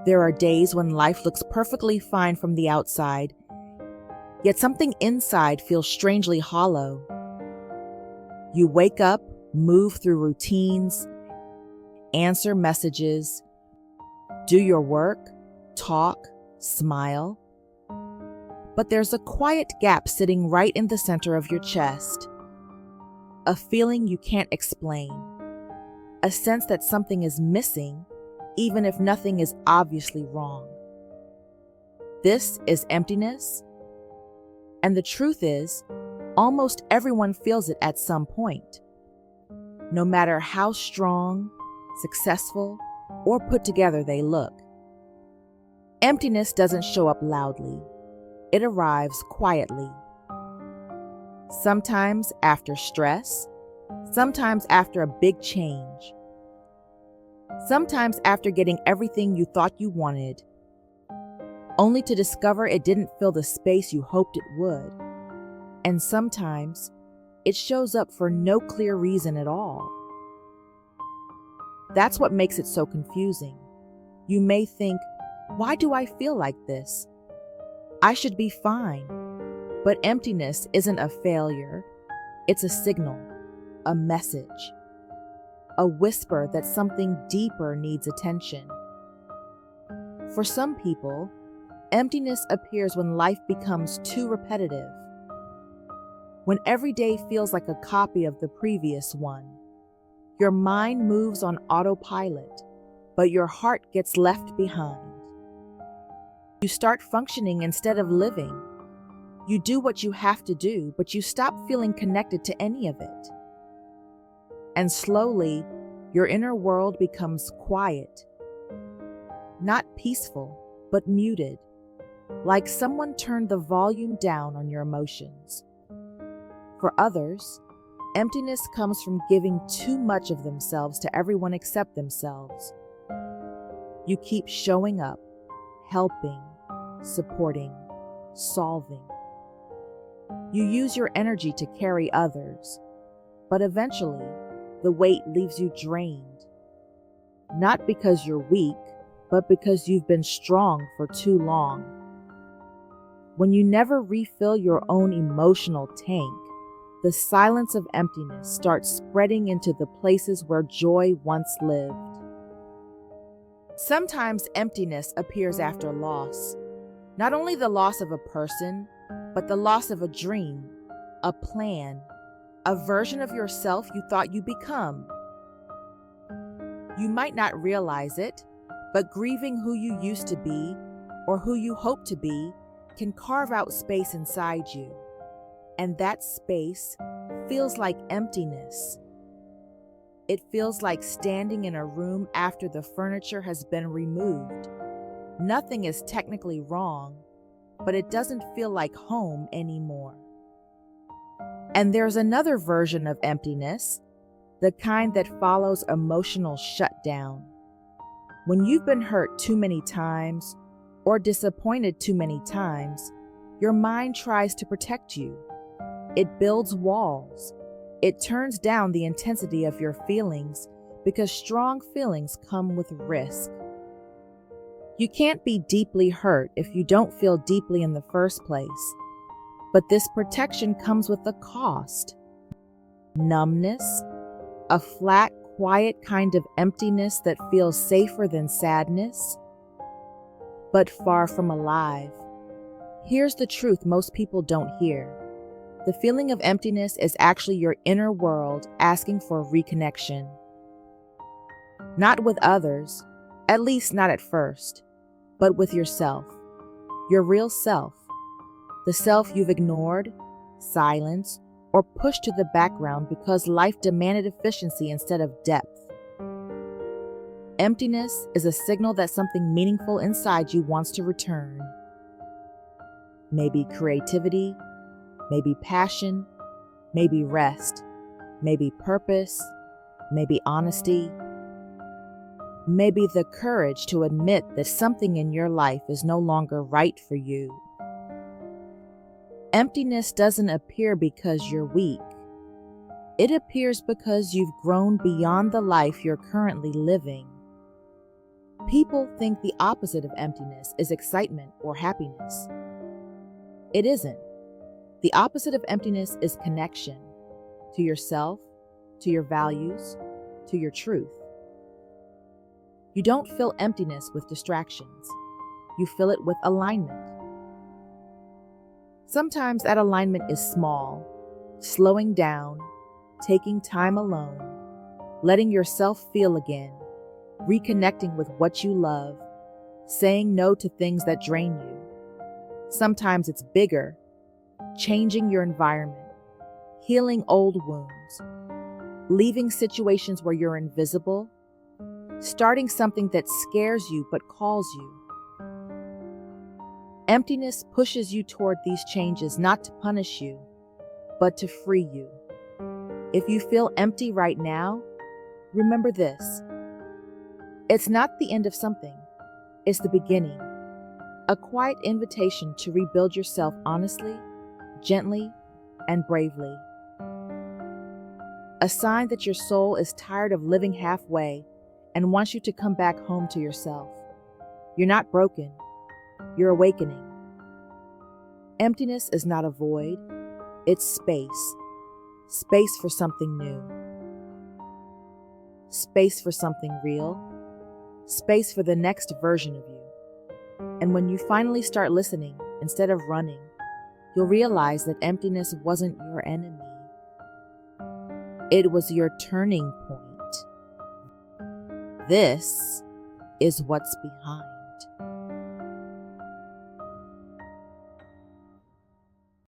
There are days when life looks perfectly fine from the outside, yet something inside feels strangely hollow. You wake up, move through routines, answer messages, do your work, talk, smile. But there's a quiet gap sitting right in the center of your chest. A feeling you can't explain. A sense that something is missing, even if nothing is obviously wrong. This is emptiness. And the truth is, almost everyone feels it at some point. No matter how strong, successful, or put together they look. Emptiness doesn't show up loudly. It arrives quietly. Sometimes after stress, sometimes after a big change, sometimes after getting everything you thought you wanted, only to discover it didn't fill the space you hoped it would. And sometimes it shows up for no clear reason at all. That's what makes it so confusing. You may think, why do I feel like this? I should be fine. But emptiness isn't a failure. It's a signal, a message, a whisper that something deeper needs attention. For some people, emptiness appears when life becomes too repetitive, when every day feels like a copy of the previous one. Your mind moves on autopilot, but your heart gets left behind. You start functioning instead of living. You do what you have to do, but you stop feeling connected to any of it. And slowly, your inner world becomes quiet. Not peaceful, but muted, like someone turned the volume down on your emotions. For others, emptiness comes from giving too much of themselves to everyone except themselves. You keep showing up, helping, supporting, solving. You use your energy to carry others, but eventually, the weight leaves you drained. Not because you're weak, but because you've been strong for too long. When you never refill your own emotional tank, the silence of emptiness starts spreading into the places where joy once lived. Sometimes emptiness appears after loss. Not only the loss of a person, but the loss of a dream, a plan, a version of yourself you thought you'd become. You might not realize it, but grieving who you used to be or who you hope to be can carve out space inside you. And that space feels like emptiness. It feels like standing in a room after the furniture has been removed. Nothing is technically wrong, but it doesn't feel like home anymore. And there's another version of emptiness, the kind that follows emotional shutdown. When you've been hurt too many times or disappointed too many times, your mind tries to protect you. It builds walls. It turns down the intensity of your feelings because strong feelings come with risk. You can't be deeply hurt if you don't feel deeply in the first place. But this protection comes with a cost. Numbness, a flat, quiet kind of emptiness that feels safer than sadness, but far from alive. Here's the truth most people don't hear. The feeling of emptiness is actually your inner world asking for reconnection. Not with others, at least not at first, but with yourself, your real self, the self you've ignored, silenced, or pushed to the background because life demanded efficiency instead of depth. Emptiness is a signal that something meaningful inside you wants to return. Maybe creativity, maybe passion, maybe rest, maybe purpose, maybe honesty, maybe the courage to admit that something in your life is no longer right for you. Emptiness doesn't appear because you're weak. It appears because you've grown beyond the life you're currently living. People think the opposite of emptiness is excitement or happiness. It isn't. The opposite of emptiness is connection to yourself, to your values, to your truth. You don't fill emptiness with distractions. You fill it with alignment. Sometimes that alignment is small, slowing down, taking time alone, letting yourself feel again, reconnecting with what you love, saying no to things that drain you. Sometimes it's bigger, changing your environment, healing old wounds, leaving situations where you're invisible, starting something that scares you but calls you. Emptiness pushes you toward these changes not to punish you, but to free you. If you feel empty right now, remember this. It's not the end of something. It's the beginning. A quiet invitation to rebuild yourself honestly, gently, and bravely. A sign that your soul is tired of living halfway and wants you to come back home to yourself. You're not broken. You're awakening. Emptiness is not a void. It's space. Space for something new. Space for something real. Space for the next version of you. And when you finally start listening instead of running, you'll realize that emptiness wasn't your enemy. It was your turning point. This is what's behind.